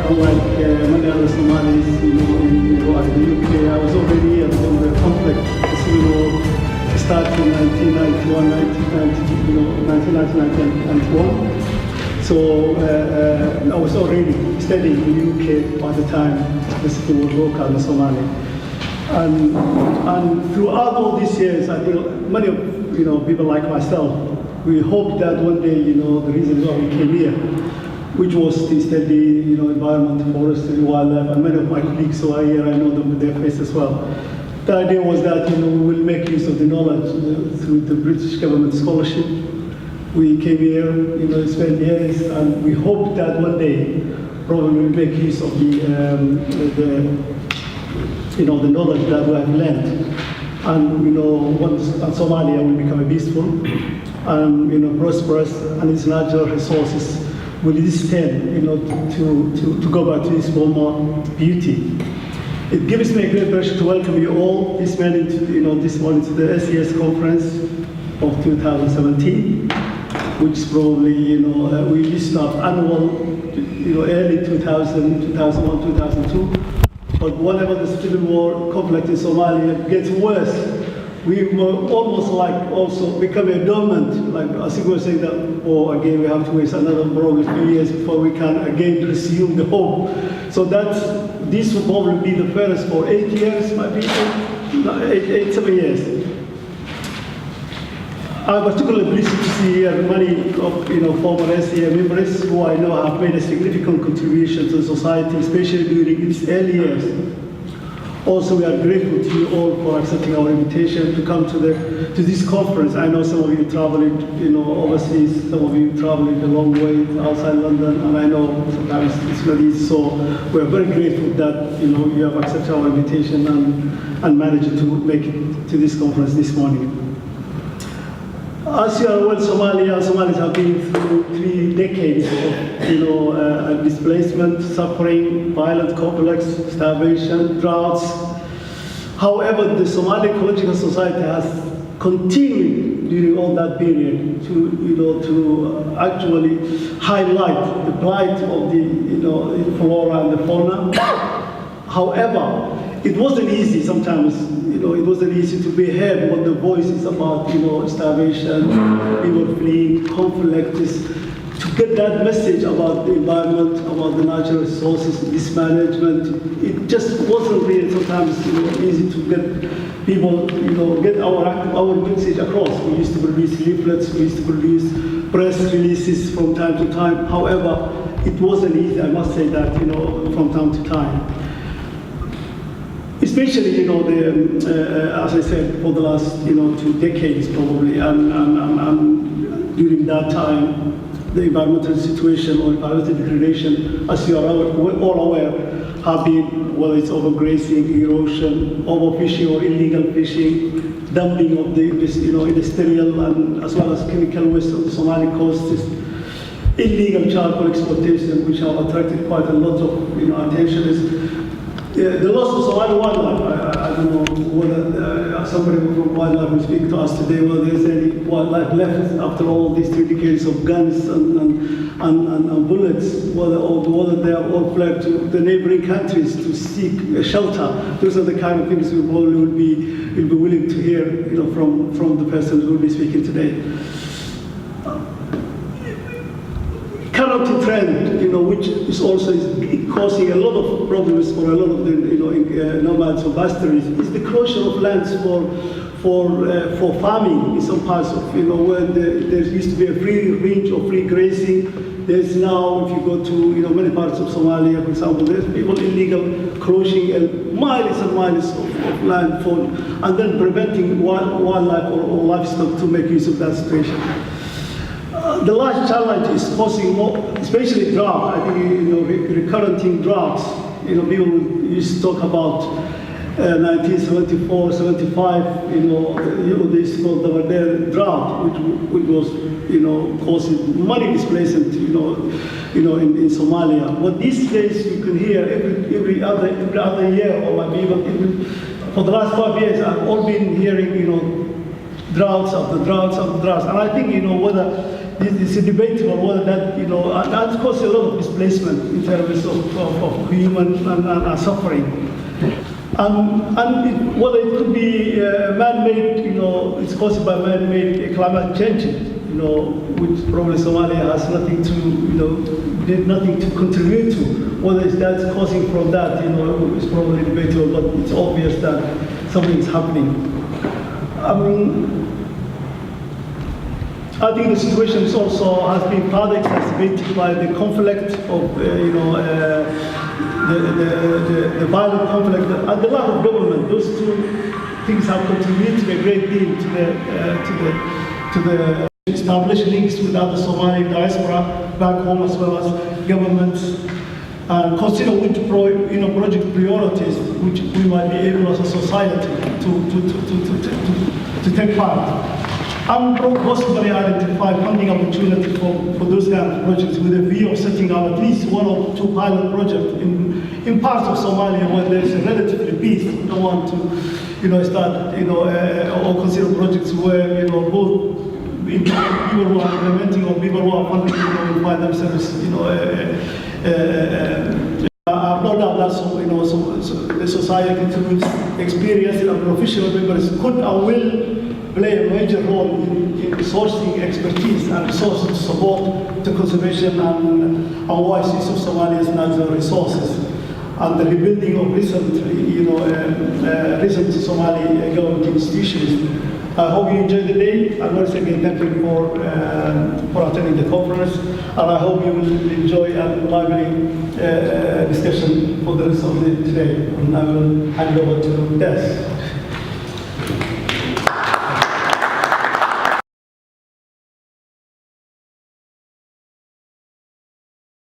unlike many other Somalis, in the UK, I was already here when the conflict, the civil war, started in 1991, 1991. So I was already studying in the UK by the time the civil war broke out in Somali. And throughout all these years, I think many of people like myself, we hoped that one day, the reason why we came here, which was to study, environment, forestry, wildlife, and many of my colleagues who are here, I know them with their face as well. The idea was that, we will make use of the knowledge through the British government scholarship. We came here, spent years, and we hoped that one day, probably we'll make use of the knowledge that we have learned. And, once Somalia will become peaceful, and, prosperous, and its natural resources will extend, to go back to its former beauty. It gives me a great pleasure to welcome you all this morning to, this morning to the SES Conference of 2017, which is probably, we used to have annual, early 2000, 2001, 2002. But whenever the civil war conflict in Somalia gets worse, we were almost like also becoming dormant, like as you were saying that, again, we have to wait another probably few years before we can again resume the hope. So this will probably be the first for 8 years, maybe 7 years. I'm particularly pleased to see here many of former SEA members who I know have made a significant contribution to society, especially during its early years. Also, we are grateful to you all for accepting our invitation to come to this conference. I know some of you traveling, overseas, some of you traveling a long way outside London, and I know sometimes it's not easy. So we're very grateful that you have accepted our invitation and managed to make it to this conference this morning. As you are aware, Somalis have been through 3 decades of displacement, suffering, violent conflicts, starvation, droughts. However, the Somali Ecological Society has continued during all that period to actually highlight the plight of the flora and the fauna. However, it wasn't easy sometimes. It wasn't easy to be heard when the voices about, starvation, people fleeing, conflict, to get that message about the environment, about the natural resources, mismanagement. It just wasn't really sometimes, easy to get people, get our message across. We used to produce leaflets, we used to produce press releases from time to time. However, it wasn't easy, I must say that, from time to time. Especially, as I said, for the last, 2 decades probably, and during that time, the environmental situation or environmental degradation, as you are all aware, have been, whether it's overgrazing, erosion, overfishing or illegal fishing, dumping of the, industrial and as well as chemical waste of the Somali coast, illegal charcoal exploitation, which have attracted quite a lot of, attention. The loss of Somali wildlife, I don't know whether somebody from wildlife will speak to us today, whether there's any wildlife left after all these 3 decades of guns and bullets, whether they have all fled to the neighboring countries to seek shelter. Those are the kind of things we probably will be willing to hear from the person who will be speaking today. Current trend, which is also causing a lot of problems for a lot of the nomads or pastories, is the closure of lands for farming in some parts of where there used to be a free range of free grazing. There's now, if you go to many parts of Somalia, for example, there's people illegal closing miles and miles of land and then preventing wildlife or livestock to make use of that situation. The large challenge is causing more, especially drought. I think recurring droughts. People used to talk about 1974, 75. They used to call the drought, which was causing money displacement. In Somalia. But these days you can hear every other year, or maybe even for the last 5 years, I've all been hearing droughts after droughts after droughts. And I think, whether this is debatable, whether that, that causes a lot of displacement in terms of human and suffering. And whether it could be man-made, it's caused by man-made climate change, which probably Somalia has nothing to, did nothing to contribute to. Whether that's causing from that, it's probably debatable, but it's obvious that something is happening. I think the situation is also has been further exacerbated by the conflict of, the violent conflict and the lack of government. Those two things have contributed a great deal to the established links with other Somali diaspora back home, as well as governments, and consider which project priorities which we might be able as a society to take part. And possibly identify funding opportunities for those kind of projects with a view of setting up at least one or two pilot projects in parts of Somalia where there is a relatively peace. We don't want to, start, or consider projects where, both people who are implementing or people who are funding, will find themselves, I've no doubt that the society through its experience and professional members could and will play a major role in sourcing expertise and resources to support the conservation and wise use of Somalia's natural resources and the rebuilding of recent Somali government institutions. I hope you enjoyed the day. And once again, thank you for attending the conference. And I hope you will enjoy a lively discussion for the rest of the day. And I will hand over to Des.